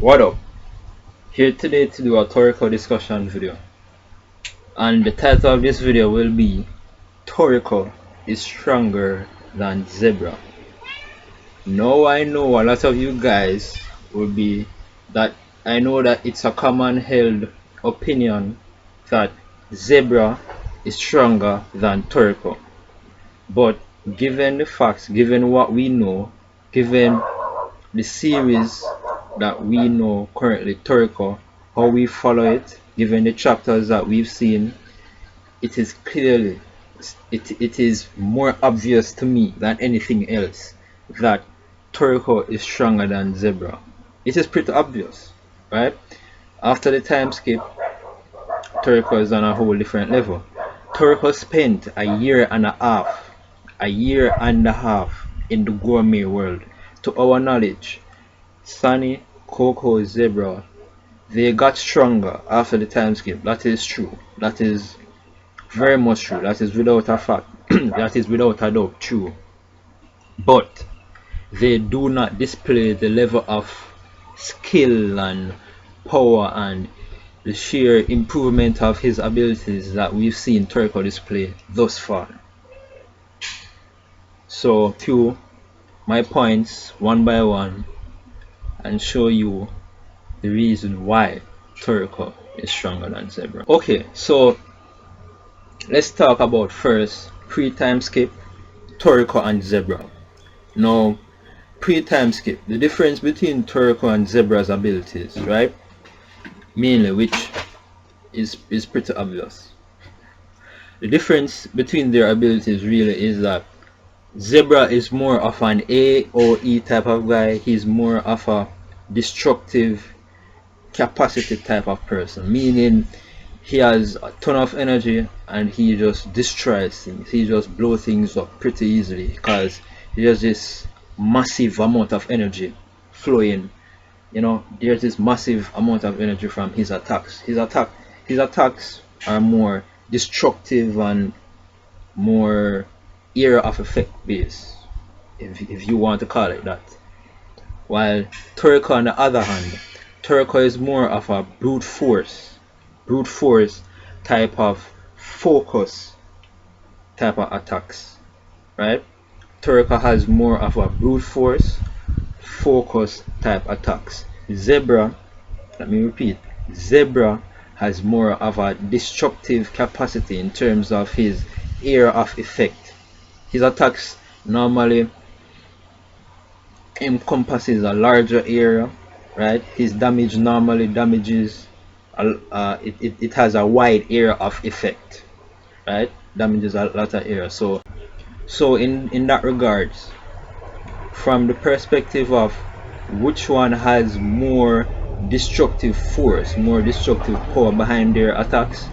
What up? Here today to do a Toriko discussion video, and the title of this video will be Toriko is stronger than Zebra. Now I know a lot of you guys will be that I know that it's a common held opinion that Zebra is stronger than Toriko, but given the facts, given what we know, given the series that we know currently, Toriko, how we follow it, given the chapters that we've seen, it is clearly, it is more obvious to me than anything else that Toriko is stronger than Zebra. It is pretty obvious, right? After the time skip, Toriko is on a whole different level. Toriko spent a year and a half in the gourmet world. To our knowledge, Sunny, Coco, Zebra, they got stronger after the time skip. That is true. That is very much true. That is without a fact. That is without a doubt true. But they do not display the level of skill and power and the sheer improvement of his abilities that we've seen Toriko display thus far. So, to my points one by one and show you the reason why Toriko is stronger than Zebra. Okay, so let's talk about first pre-time skip, Toriko and Zebra. Now, pre-time skip, the difference between Toriko and Zebra's abilities, right? Mainly, which is pretty obvious. The difference between their abilities really is that Zebra is more of an AOE type of guy. He's more of a destructive capacity type of person, meaning he has a ton of energy and he just destroys things. He just blows things up pretty easily because he has this massive amount of energy flowing. You know, there's this massive amount of energy from his attacks. His attacks are more destructive and more area of effect base, if you want to call it that. While Toriko, on the other hand, Toriko is more of a brute force type of focus type of attacks, right? Toriko has more of a brute force focus type attacks. Zebra, let me repeat, Zebra has more of a destructive capacity in terms of his area of effect. His attacks normally encompasses a larger area, right? His damage normally damages it has a wide area of effect, right? Damages a lot of area. So in that regards, from the perspective of which one has more destructive force, more destructive power behind their attacks,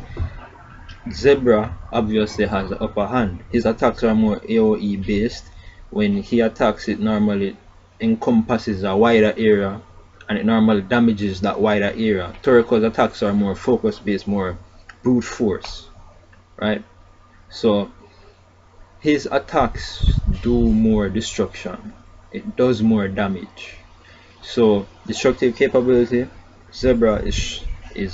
Zebra obviously has the upper hand. His attacks are more AoE based. When he attacks, it normally encompasses a wider area and it normally damages that wider area. Toriko's attacks are more focus based, more brute force, right? So his attacks do more destruction, it does more damage. So destructive capability, Zebra is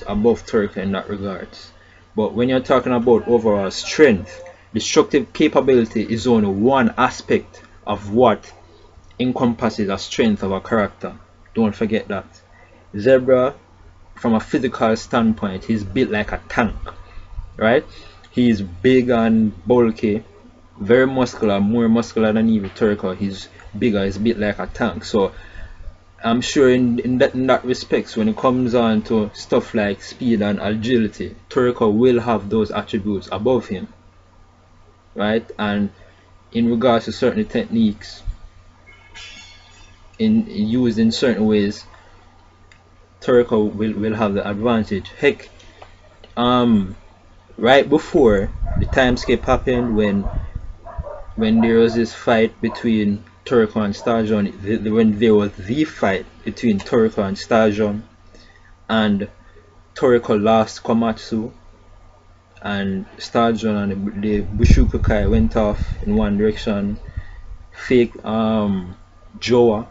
above Toriko in that regards. But when you're talking about overall strength, destructive capability is only one aspect of what encompasses a strength of a character. Don't forget that. Zebra, from a physical standpoint, he's built like a tank, right? He's big and bulky, very muscular, more muscular than even Toriko. He's bigger, he's built like a tank. So I'm sure in that respects, when it comes on to stuff like speed and agility, Toriko will have those attributes above him, right? And in regards to certain techniques used in certain ways, Toriko will have the advantage. Heck, right before the time skip happened, when there was this fight between Toriko and Sturgeon, when there was the fight between Toriko and Sturgeon, and Toriko lost Komatsu, and Sturgeon and the Bushukukai went off in one direction. Fake Joa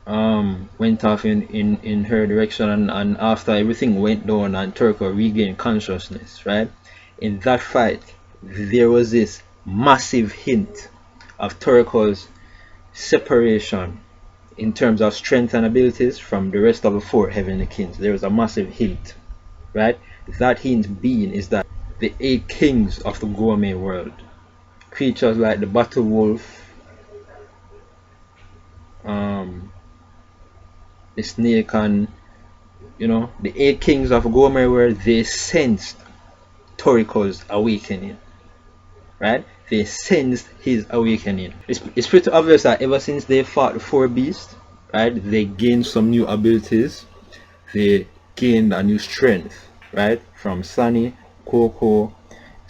went off in her direction, and after everything went down and Toriko regained consciousness, right? In that fight, there was this massive hint of Toriko's separation in terms of strength and abilities from the rest of the four heavenly kings. There was a massive hint, right? That hint being is that the 8 kings of the gourmet world, creatures like the battle wolf, the snake, and the 8 kings of gourmet world, they sensed Toriko's awakening, right? They sensed his awakening. It's pretty obvious that ever since they fought the 4 beasts, right, they gained some new abilities. They gained a new strength, right? From Sunny, Coco,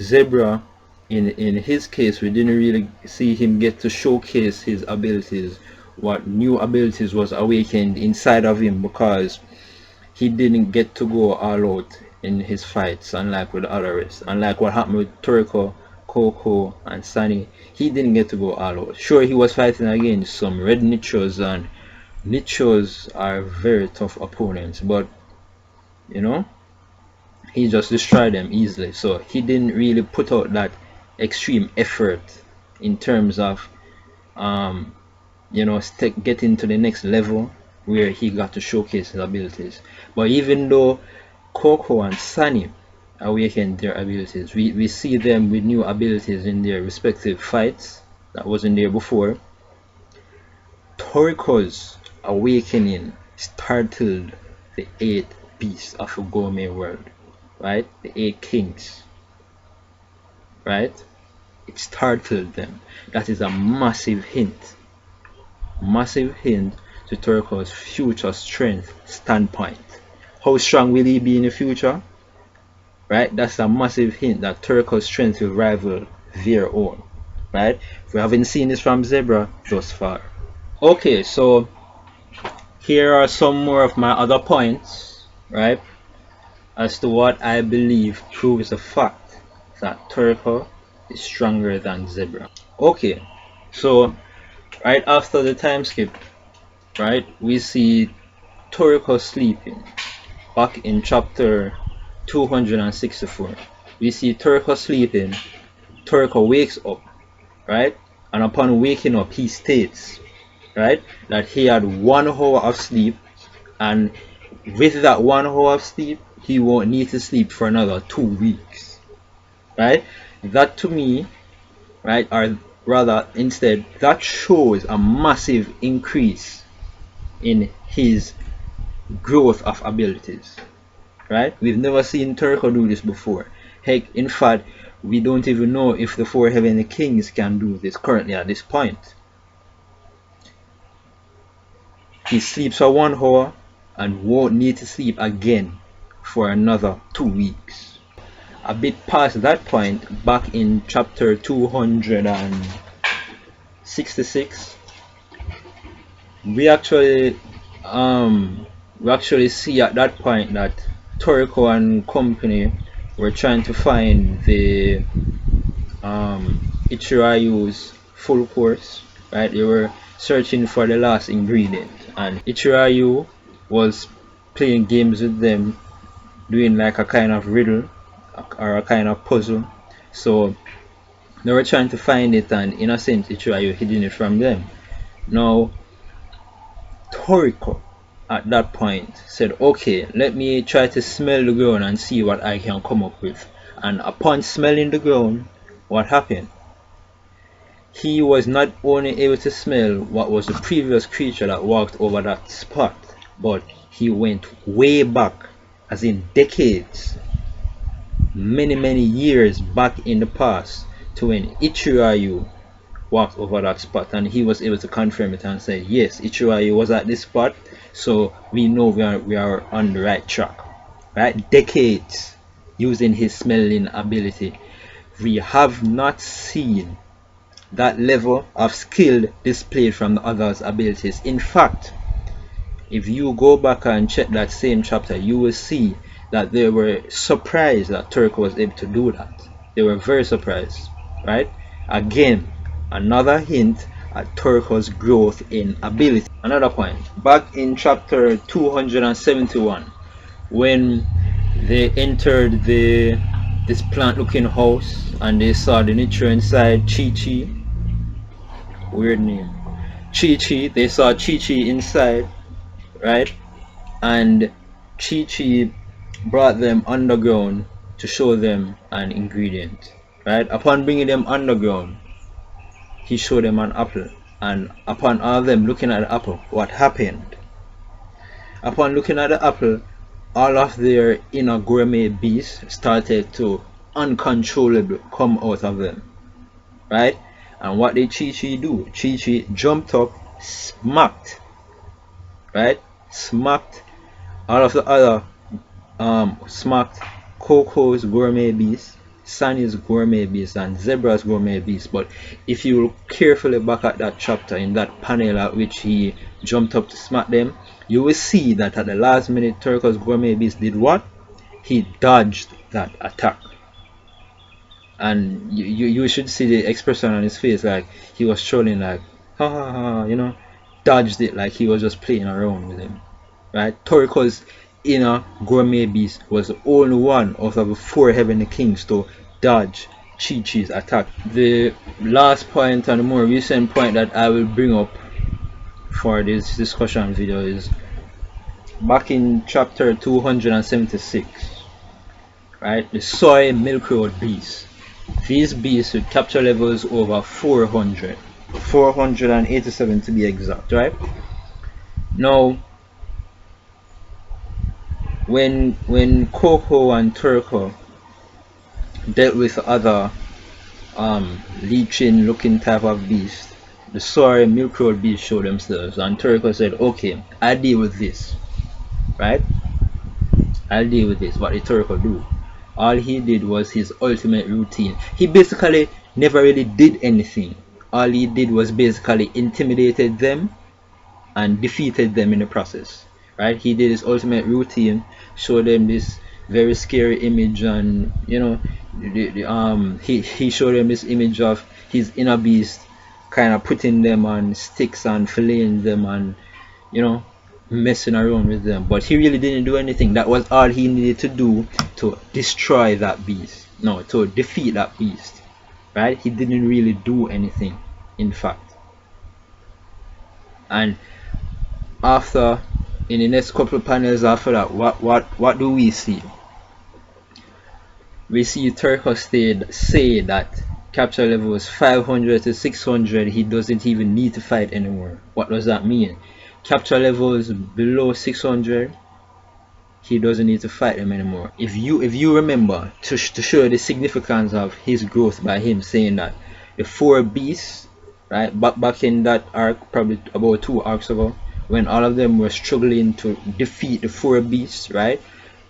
Zebra. In his case, we didn't really see him get to showcase his abilities, what new abilities was awakened inside of him, because he didn't get to go all out in his fights, unlike with the others. Unlike what happened with Toriko, Coco, and Sunny, he didn't get to go all out. Sure, he was fighting against some red nichos, and nichos are very tough opponents, but he just destroyed them easily. So he didn't really put out that extreme effort in terms of getting to the next level where he got to showcase his abilities. But even though Coco and Sunny awakened their abilities, we see them with new abilities in their respective fights that wasn't there before. Toriko's awakening startled the 8 beasts of the gourmet world, right? The 8 kings, right? It startled them. That is a massive hint to Toriko's future strength standpoint. How strong will he be in the future? Right? That's a massive hint that Toriko's strength will rival their own, right? We haven't seen this from Zebra thus far. Okay, so here are some more of my other points, right, as to what I believe proves the fact that Toriko is stronger than Zebra. Okay, so right after the time skip, right, we see Toriko sleeping. Back in chapter 264, we see Toriko sleeping. Toriko wakes up, right, and upon waking up, he states, right, that he had 1 hour of sleep, and with that 1 hour of sleep, he won't need to sleep for another 2 weeks, right? That to me, right, or rather instead, that shows a massive increase in his growth of abilities, right? We've never seen Toriko do this before. Heck, in fact, we don't even know if the 4 heavenly kings can do this currently at this point. He sleeps for 1 hour and won't need to sleep again for another 2 weeks. A bit past that point, back in chapter 266, we actually see at that point that Toriko and company were trying to find the Ichirayu's full course, right? They were searching for the last ingredient, and Ichirayu was playing games with them, doing like a kind of riddle or a kind of puzzle. So they were trying to find it, and in a sense Ichirayu hiding it from them. Now Toriko at that point said, okay, let me try to smell the ground and see what I can come up with. And upon smelling the ground, what happened? He was not only able to smell what was the previous creature that walked over that spot, but he went way back, as in decades, many years back in the past, to when Ichirayu walked over that spot, and he was able to confirm it and say, yes, Ichirayu was at this spot, so we know we are on the right track, right? Decades using his smelling ability. We have not seen that level of skill displayed from the others' abilities. In fact, if you go back and check that same chapter, you will see that they were surprised that Toriko was able to do that. They were very surprised, right? Again, another hint at Toriko's growth in ability. Another point, back in chapter 271, when they entered this plant looking house and they saw the nature inside, Chi-Chi, weird name, Chi-Chi, they saw Chi-Chi inside, right? And Chi-Chi brought them underground to show them an ingredient, right? Upon bringing them underground, he showed them an apple, and upon all of them looking at the apple, what happened? Upon looking at the apple, all of their inner gourmet beasts started to uncontrollably come out of them, right? And what did Chi-Chi do? Chi-Chi jumped up, smacked, right? Smacked all of the other, smacked Coco's gourmet beast, Sunny's gourmet beast, and Zebra's gourmet beast. But if you look carefully back at that chapter, in that panel at which he jumped up to smack them, you will see that at the last minute Toriko's gourmet beast did what? He dodged that attack. And you should see the expression on his face, like he was trolling, like ha ha ha, you know, dodged it like he was just playing around with him, right? Toriko's inner gourmet beast was the only one out of the 4 heavenly kings to dodge Chi-Chi's attack. The last point and the more recent point that I will bring up for this discussion video is back in chapter 276, right? The soy milk road beasts. These beasts with capture levels over 487 to be exact, right? Now, when Coco and Toriko dealt with other leeching looking type of beast, the soy milk road beast showed themselves, and Toriko said, okay, I'll deal with this, right? I'll deal with this. What did Toriko do? All he did was his ultimate routine. He basically never really did anything. All he did was basically intimidated them and defeated them in the process, right? He did his ultimate routine, showed them this very scary image, and you know, he showed them this image of his inner beast kind of putting them on sticks and filleting them and, you know, messing around with them. But he really didn't do anything. That was all he needed to do to destroy that beast, no, to defeat that beast, right? He didn't really do anything, in fact. And after, in the next couple of panels after that, what do we see? We see Toriko say that capture level is 500 to 600. He doesn't even need to fight anymore. What does that mean? Capture levels below 600, he doesn't need to fight them anymore. If you remember, to show the significance of his growth, by him saying that the 4 beasts, right, back in that arc, probably about 2 arcs ago, when all of them were struggling to defeat the 4 beasts, right?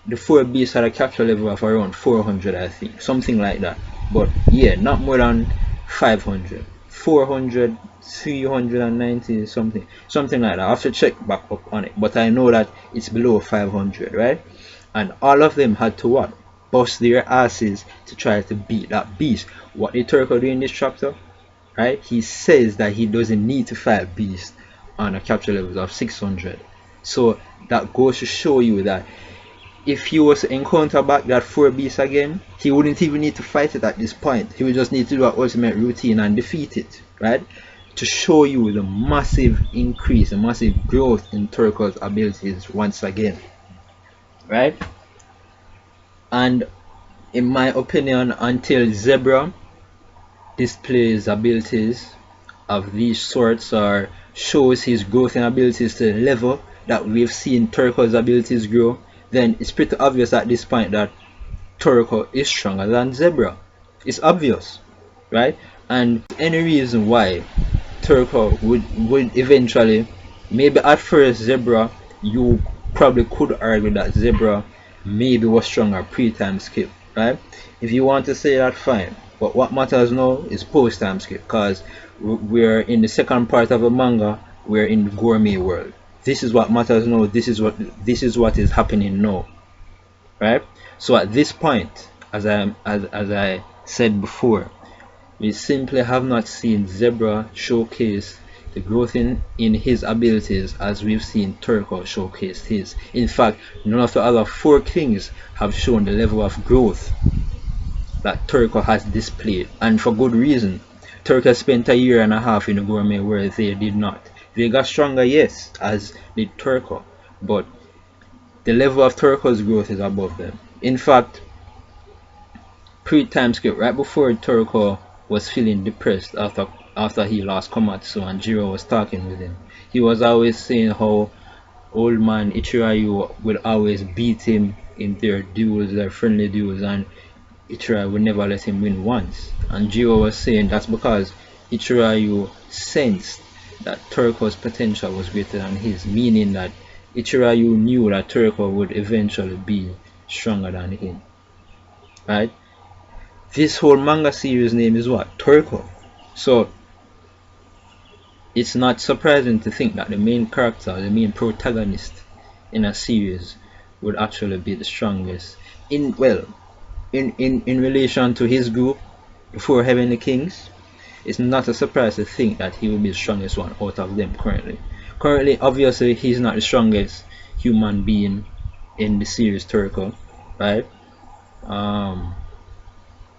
The 4 beasts had a capture level of around 400, I think, something like that. But yeah, not more than 500, 400, 390 something like that. I have to check back up on it, but I know that it's below 500, right? And all of them had to what? Bust their asses to try to beat that beast. What did Toriko do in this chapter? Right? He says that he doesn't need to fight beast on a capture level of 600. So that goes to show you that if he was to encounter back that 4 beasts again, he wouldn't even need to fight it at this point. He would just need to do an ultimate routine and defeat it, right? To show you the massive increase, the massive growth in Toriko's abilities once again, right? And in my opinion, until Zebra displays abilities of these sorts or shows his growth in abilities to the level that we've seen Toriko's abilities grow, then it's pretty obvious at this point that Toriko is stronger than Zebra. It's obvious, right? And any reason why Toriko would eventually, maybe at first Zebra, you probably could argue that Zebra maybe was stronger pre-time skip, right? If you want to say that, fine. But what matters now is post-time skip, because we're in the second part of the manga, we're in the gourmet world. This is what matters now. This is what is happening now, right? So at this point, as I said before, We simply have not seen Zebra showcase the growth in his abilities as we've seen Toriko showcase his. In fact, none of the other 4 kings have shown the level of growth that Toriko has displayed, and for good reason. Toriko spent a year and a half in the gourmet where they did not. They got stronger, yes, as did Toriko, but the level of Toriko's growth is above them. In fact, pre-time skip, right before Toriko was feeling depressed after he lost Komatsu and Jiro was talking with him, he was always saying how old man Ichirayu would always beat him in their duels, their friendly duels, and Ichirayu would never let him win once. And Jiro was saying that's because Ichirayu sensed that Toriko's potential was greater than his, meaning that Ichirayu knew that Toriko would eventually be stronger than him. Right? This whole manga series name is what? Toriko. So it's not surprising to think that the main character, the main protagonist in a series would actually be the strongest in relation to his group, the 4 Heavenly Kings. It's not a surprise to think that he will be the strongest one out of them currently. Currently, obviously, he's not the strongest human being in the series Toriko, right?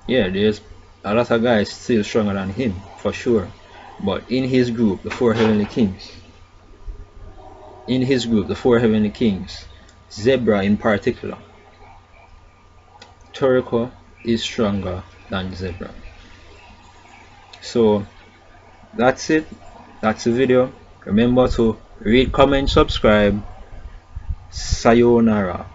Yeah, there's a lot of guys still stronger than him, for sure. But in his group, the 4 Heavenly Kings, Zebra in particular, Toriko is stronger than Zebra. So that's it. That's the video. Remember to rate, comment, subscribe. Sayonara.